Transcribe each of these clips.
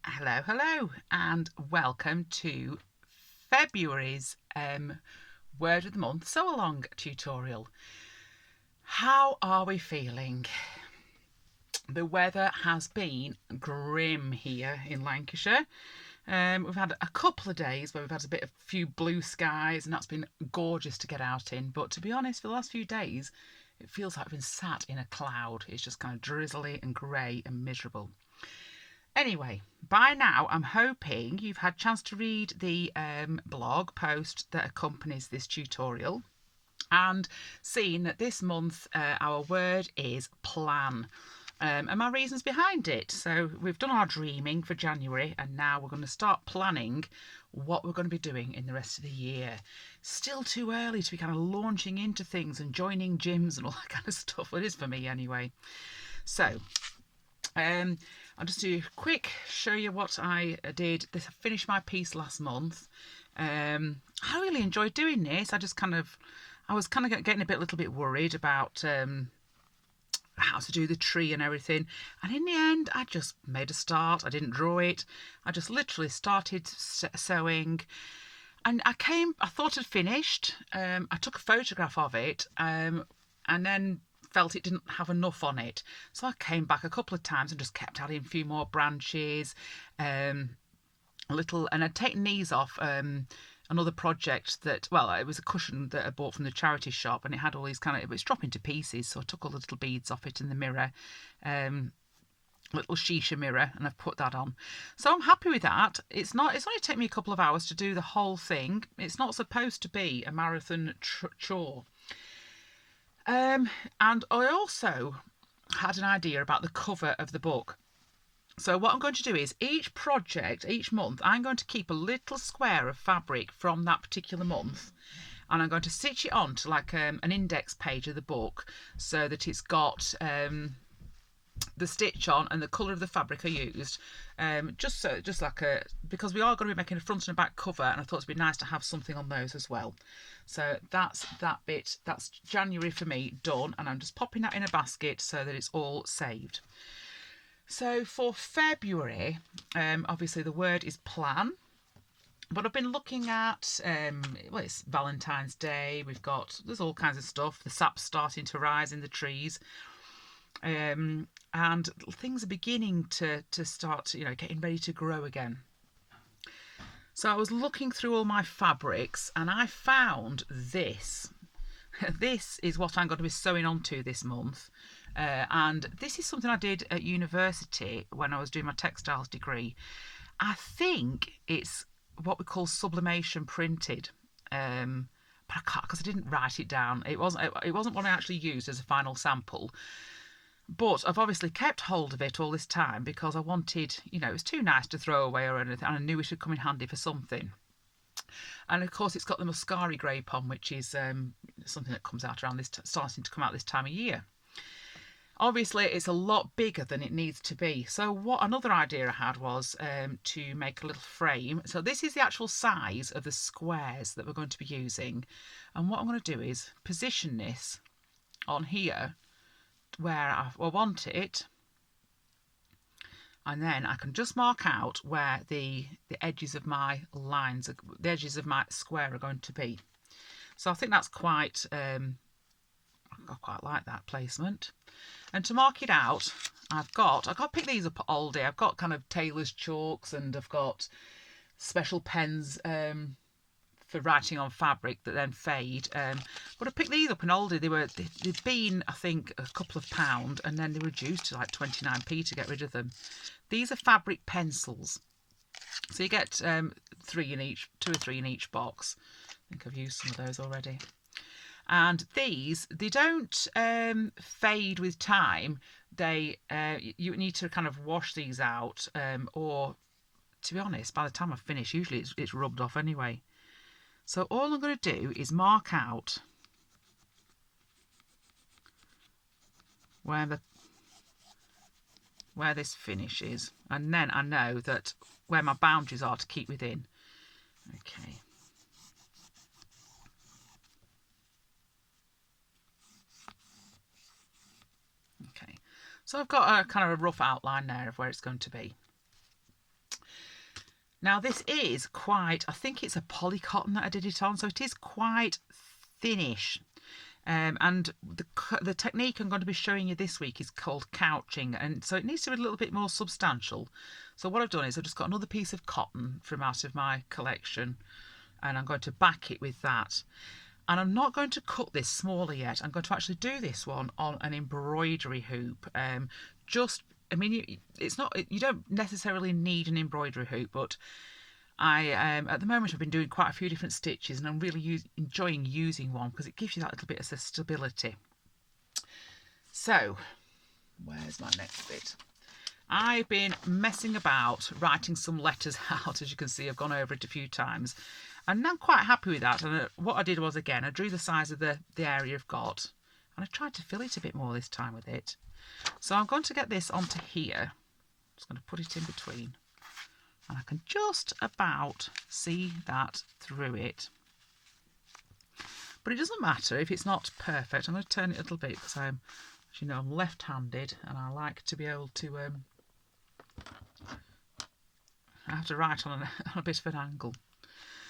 Hello, and welcome to February's Word of the Month Sew Along tutorial. How are we feeling? The weather has been grim here in Lancashire. We've had a couple of days where we've had a few blue skies, and that's been gorgeous to get out in. But to be honest, for the last few days, it feels like we've been sat in a cloud. It's just kind of drizzly and grey and miserable. Anyway, by now I'm hoping you've had a chance to read the blog post that accompanies this tutorial and seen that this month our word is plan. And my reasons behind it. So we've done our dreaming for January, and now we're going to start planning what we're going to be doing in the rest of the year. Still too early to be kind of launching into things and joining gyms and all that kind of stuff. Well, it is for me anyway. So I'll just do a quick show you what I did. I finished my piece last month. I really enjoyed doing this. I was kind of getting a little bit worried about how to do the tree and everything. And in the end, I just made a start. I didn't draw it. I just literally started sewing. And I thought I'd finished. I took a photograph of it and then felt it didn't have enough on it. So I came back a couple of times and just kept adding a few more branches, and I'd taken these off another project that, well, it was a cushion that I bought from the charity shop, and it had all these it was dropping to pieces, so I took all the little beads off it in the mirror, little shisha mirror, and I've put that on. So I'm happy with that. It's only taken me a couple of hours to do the whole thing. It's not supposed to be a marathon chore. And I also had an idea about the cover of the book. So what I'm going to do is each month, I'm going to keep a little square of fabric from that particular month, and I'm going to stitch it on to like an index page of the book, so that it's got the stitch on and the colour of the fabric I used, because we are going to be making a front and a back cover, and I thought it'd be nice to have something on those as well. So that's that bit. That's January for me done, and I'm just popping that in a basket so that it's all saved. So for February, obviously the word is plan, but I've been looking at, it's Valentine's Day, there's all kinds of stuff, the sap's starting to rise in the trees, and things are beginning to start, getting ready to grow again. So I was looking through all my fabrics, and I found this. This is what I'm going to be sewing onto this month. And this is something I did at university when I was doing my textiles degree. I think it's what we call sublimation printed. But I can't, because I didn't write it down. It wasn't what I actually used as a final sample. But I've obviously kept hold of it all this time because I wanted, it was too nice to throw away or anything, and I knew it would come in handy for something. And of course, it's got the muscari grape on, which is something that comes out around starting to come out this time of year. Obviously, it's a lot bigger than it needs to be. So another idea I had was to make a little frame. So this is the actual size of the squares that we're going to be using. And what I'm going to do is position this on here where I want it, and then I can just mark out where the edges of my lines, the edges of my square are going to be. So I think that's quite, I quite like that placement. And to mark it out, I've got to pick these up at Aldi. I've got kind of tailor's chalks, and I've got special pens for writing on fabric that then fade. But I picked these up in Aldi. They'd been, I think, a couple of £1, and then they reduced to like 29p to get rid of them. These are fabric pencils. So you get 2 or 3 in each box. I think I've used some of those already. And these, they don't fade with time. You need to kind of wash these out, or to be honest, by the time I finish, usually it's rubbed off anyway. So all I'm going to do is mark out where this finishes, and then I know that where my boundaries are to keep within. Okay. Okay, so I've got a kind of a rough outline there of where it's going to be. Now this is quite, I think it's a poly cotton that I did it on, so it is quite thinnish. And the technique I'm going to be showing you this week is called couching, and so it needs to be a little bit more substantial. So what I've done is I've just got another piece of cotton from out of my collection, and I'm going to back it with that. And I'm not going to cut this smaller yet. I'm going to actually do this one on an embroidery hoop. I mean, it's not, you don't necessarily need an embroidery hoop, but at the moment I've been doing quite a few different stitches, and I'm really enjoying using one because it gives you that little bit of stability. So, where's my next bit? I've been messing about writing some letters out. As you can see, I've gone over it a few times, and I'm quite happy with that. And what I did was, again, I drew the size of the area I've got, and I tried to fill it a bit more this time with it. So I'm going to get this onto here. I'm just going to put it in between, and I can just about see that through it. But it doesn't matter if it's not perfect. I'm going to turn it a little bit because I'm left-handed, and I like to be able to I have to write on a bit of an angle.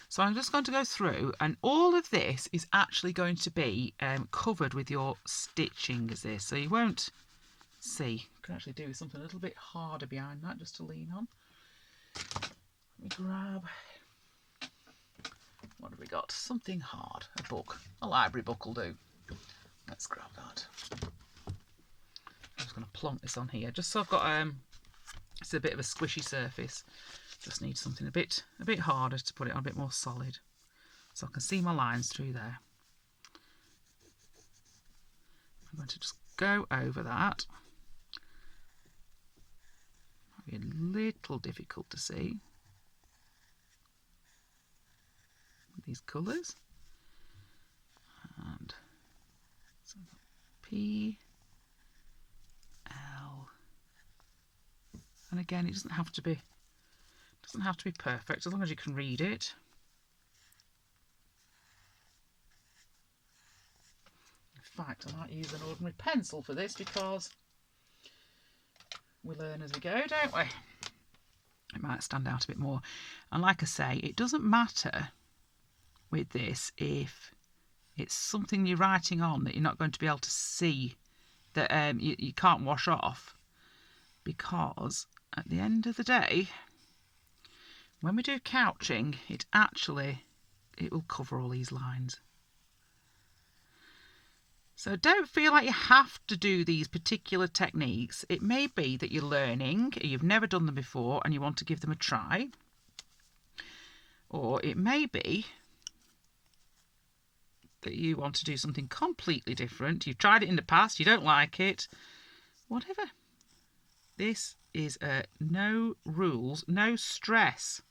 So I'm just going to go through, and all of this is actually going to be covered with your stitching as this, so you won't see. You can actually do something a little bit harder behind that just to lean on. Let me grab, what have we got? Something hard, a book, a library book will do. Let's grab that. I'm just going to plonk this on here, just so I've got it's a bit of a squishy surface. Just need something a bit harder to put it on, a bit more solid, so I can see my lines through there. I'm going to just go over that. Might be a little difficult to see with these colours. And so P, L, and again, it doesn't have to be perfect as long as you can read it. In fact, I might use an ordinary pencil for this because we learn as we go, don't we? It might stand out a bit more. And like I say, it doesn't matter with this if it's something you're writing on that you're not going to be able to see, that you can't wash off, because at the end of the day, when we do couching, it will cover all these lines. So don't feel like you have to do these particular techniques. It may be that you're learning, you've never done them before and you want to give them a try. Or it may be that you want to do something completely different. You've tried it in the past, you don't like it, whatever. This is a no rules, no stress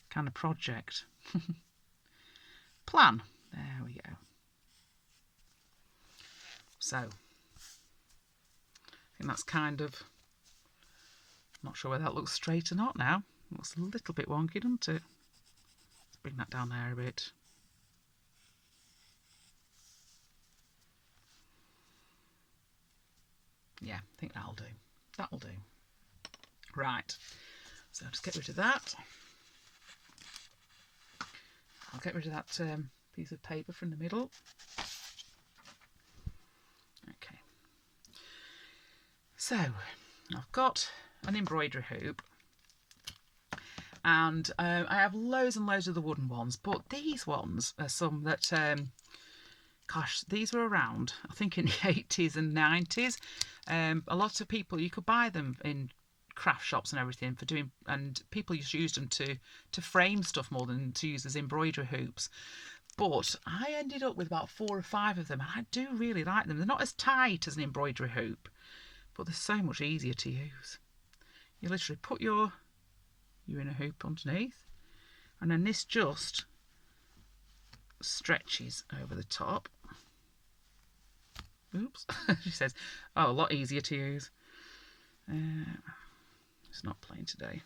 kind of project. Plan. There we go. So, I think that's kind of, I'm not sure whether that looks straight or not now. It looks a little bit wonky, doesn't it? Let's bring that down there a bit. Yeah, I think that'll do. That'll do. Right, so just get rid of that. I'll get rid of that piece of paper from the middle. Okay. So, I've got an embroidery hoop, and I have loads and loads of the wooden ones, but these ones are some that, gosh, these were around, I think, in the 80s and 90s. A lot of people, you could buy them in craft shops and everything for doing, and people used them to frame stuff more than to use as embroidery hoops. But I ended up with about 4 or 5 of them, and I do really like them. They're not as tight as an embroidery hoop, but they're so much easier to use. You literally put your inner hoop underneath, and then this just stretches over the top. Oops, she says, oh, a lot easier to use. It's not playing today.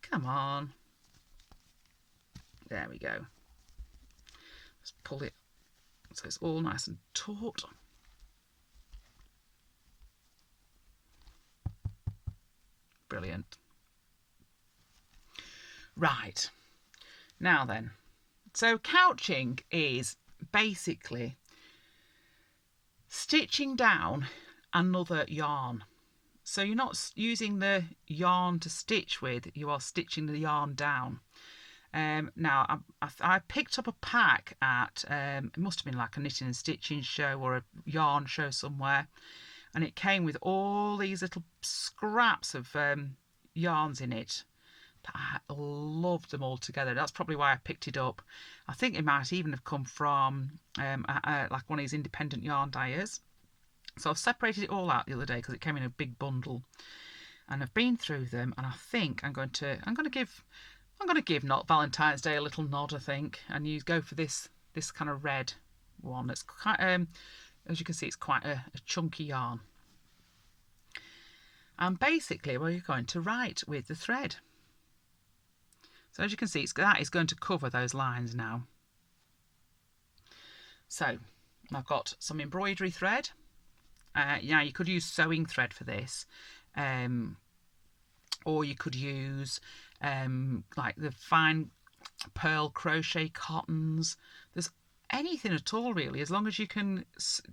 Come on. There we go. Just pull it so it's all nice and taut. Brilliant. Right, now then, so couching is basically stitching down another yarn. So you're not using the yarn to stitch with, you are stitching the yarn down. Now, I picked up a pack at, it must have been like a knitting and stitching show or a yarn show somewhere, and it came with all these little scraps of yarns in it. I loved them all together. That's probably why I picked it up. I think it might even have come from like one of these independent yarn dyers. So I've separated it all out the other day because it came in a big bundle, and I've been through them, and I think I'm going to give not Valentine's Day a little nod, I think, and you go for this kind of red one. It's quite as you can see, it's quite a chunky yarn. And basically, well, you're going to write with the thread. So as you can see, that is going to cover those lines now. So I've got some embroidery thread. Yeah, you could use sewing thread for this, or you could use like the fine pearl crochet cottons. There's anything at all really, as long as you can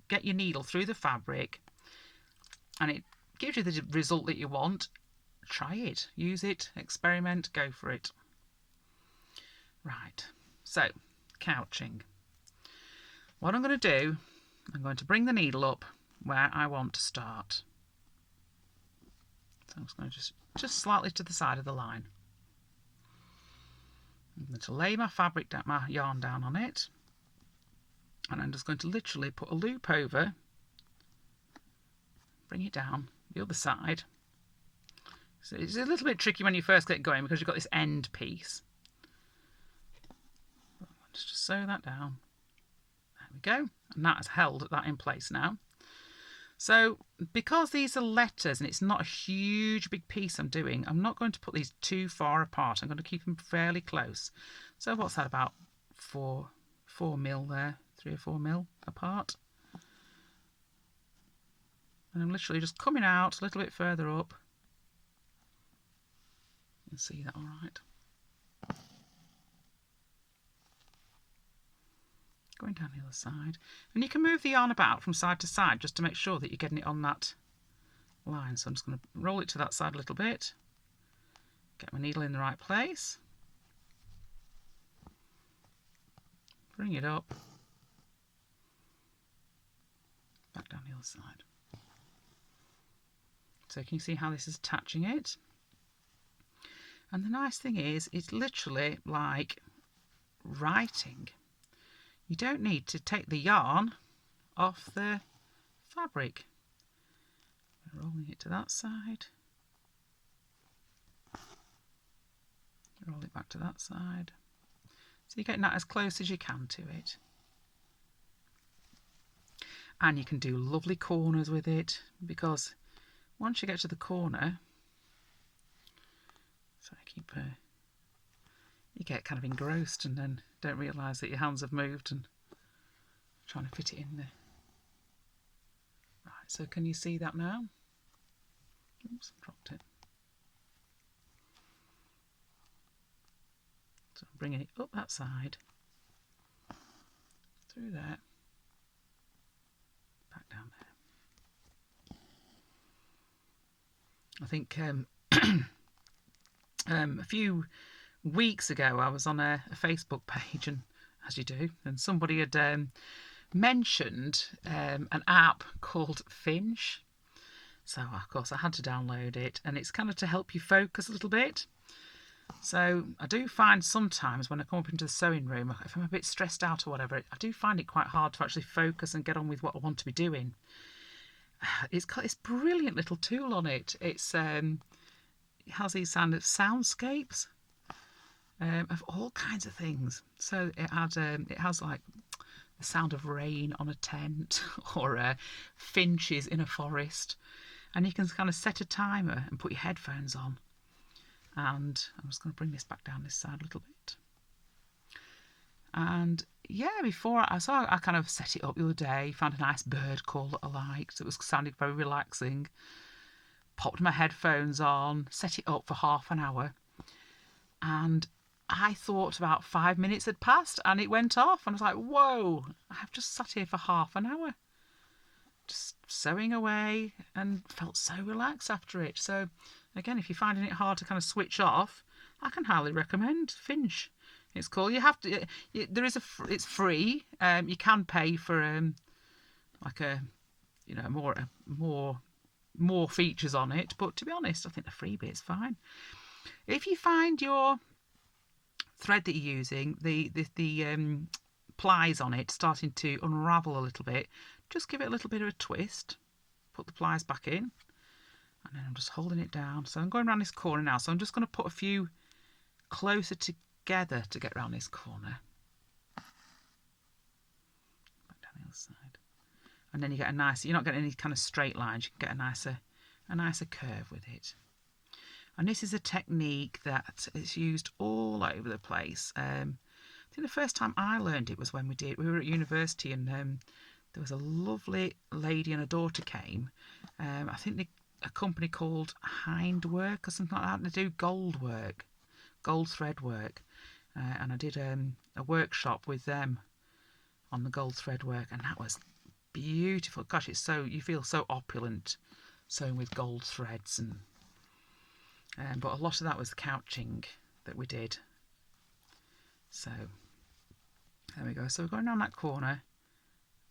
get your needle through the fabric and it gives you the result that you want. Try it, use it, experiment, go for it. Right, so couching. What I'm going to do, I'm going to bring the needle up where I want to start. So I'm just going to just slightly to the side of the line. I'm going to lay my fabric down, my yarn down on it, and I'm just going to literally put a loop over, bring it down the other side. So it's a little bit tricky when you first get going because you've got this end piece. Just sew that down. There we go, and that has held that in place now. So because these are letters and it's not a huge big piece I'm doing, I'm not going to put these too far apart. I'm going to keep them fairly close. So what's that, about 4 mil there, 3 or 4 mil apart. And I'm literally just coming out a little bit further up. You can see that all right. Going down the other side, and you can move the yarn about from side to side just to make sure that you're getting it on that line. So I'm just going to roll it to that side a little bit, get my needle in the right place, bring it up, back down the other side. So can you see how this is attaching it? And the nice thing is, it's literally like writing. You don't need to take the yarn off the fabric. Rolling it to that side. Roll it back to that side. So you're getting that as close as you can to it. And you can do lovely corners with it, because once you get to the corner, so I keep you get kind of engrossed and then don't realise that your hands have moved and trying to fit it in there. Right, so can you see that now? Oops, I dropped it. So I'm bringing it up that side, through there, back down there. I think a few weeks ago I was on a Facebook page, and as you do, and somebody had mentioned an app called Finch. So of course I had to download it, and it's kind of to help you focus a little bit. So I do find sometimes when I come up into the sewing room, if I'm a bit stressed out or whatever, I do find it quite hard to actually focus and get on with what I want to be doing. It's got this brilliant little tool on it. It has these kind of soundscapes of all kinds of things. So it has like the sound of rain on a tent, or finches in a forest, and you can kind of set a timer and put your headphones on. And I'm just going to bring this back down this side a little bit. And yeah, I kind of set it up the other day, found a nice bird call that I liked. It was sounding very relaxing. popped my headphones on, set it up for half an hour, and I thought about 5 minutes had passed and it went off, and I was like, whoa, I've just sat here for half an hour just sewing away and felt so relaxed after it. So again, if you're finding it hard to kind of switch off, I can highly recommend Finch. It's cool. You have to. It's free. You can pay for like a, more features on it. But to be honest, I think the free bit's fine. If you find your thread that you're using, the plies on it starting to unravel a little bit, just give it a little bit of a twist. Put the plies back in, and then I'm just holding it down. So I'm going around this corner now. So I'm just going to put a few closer together to get around this corner. Back down the other side, and then you get a nice. You're not getting any kind of straight lines. You can get a nicer curve with it. And this is a technique that is used all over the place. I think the first time I learned it was when we were at university, and there was a lovely lady and her daughter came. I think a company called Hindwork or something like that. They do gold thread work. And I did a workshop with them on the gold thread work, and that was beautiful. Gosh, you feel so opulent sewing with gold threads, and but a lot of that was the couching that we did. So there we go. So we're going down that corner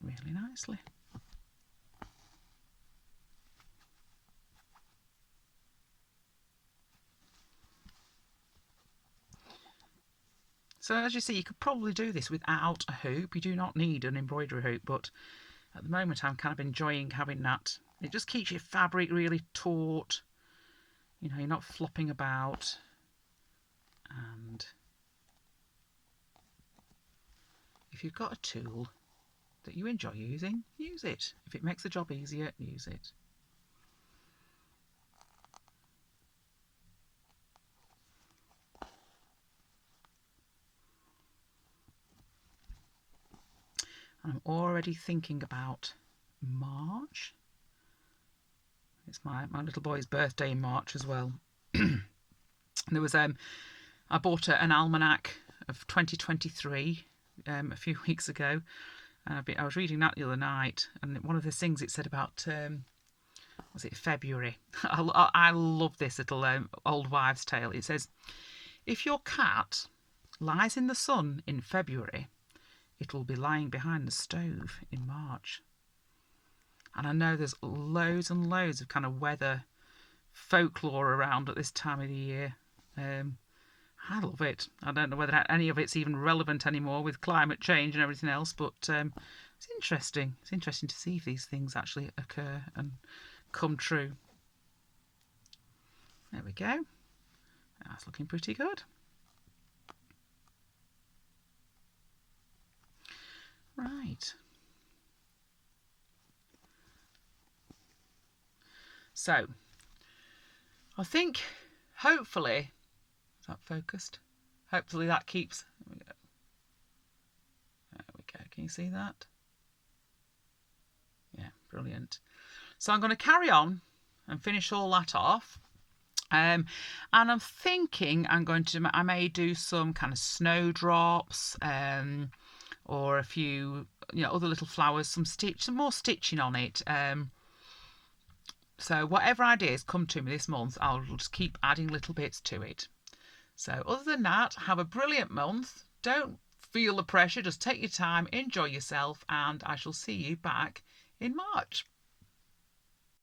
really nicely. So as you see, you could probably do this without a hoop. You do not need an embroidery hoop, but at the moment I'm kind of enjoying having that. It just keeps your fabric really taut. You're not flopping about. And if you've got a tool that you enjoy using, use it. If it makes the job easier, use it. I'm already thinking about March. It's my little boy's birthday in March as well. There was I bought an almanac of 2023 a few weeks ago, and I was reading that the other night, and one of the things it said about was it February? I love this little old wives' tale. It says, if your cat lies in the sun in February, it will be lying behind the stove in March. And I know there's loads and loads of kind of weather folklore around at this time of the year. I love it. I don't know whether any of it's even relevant anymore with climate change and everything else, but it's interesting. It's interesting to see if these things actually occur and come true. There we go. That's looking pretty good. Right. So, I think, hopefully, is that focused? Hopefully that keeps, there we go, can you see that? Yeah, brilliant. So I'm going to carry on and finish all that off. And I'm thinking I may do some kind of snowdrops, or a few, other little flowers, some more stitching on it. So whatever ideas come to me this month, I'll just keep adding little bits to it. So other than that, have a brilliant month. Don't feel the pressure. Just take your time, enjoy yourself, and I shall see you back in March.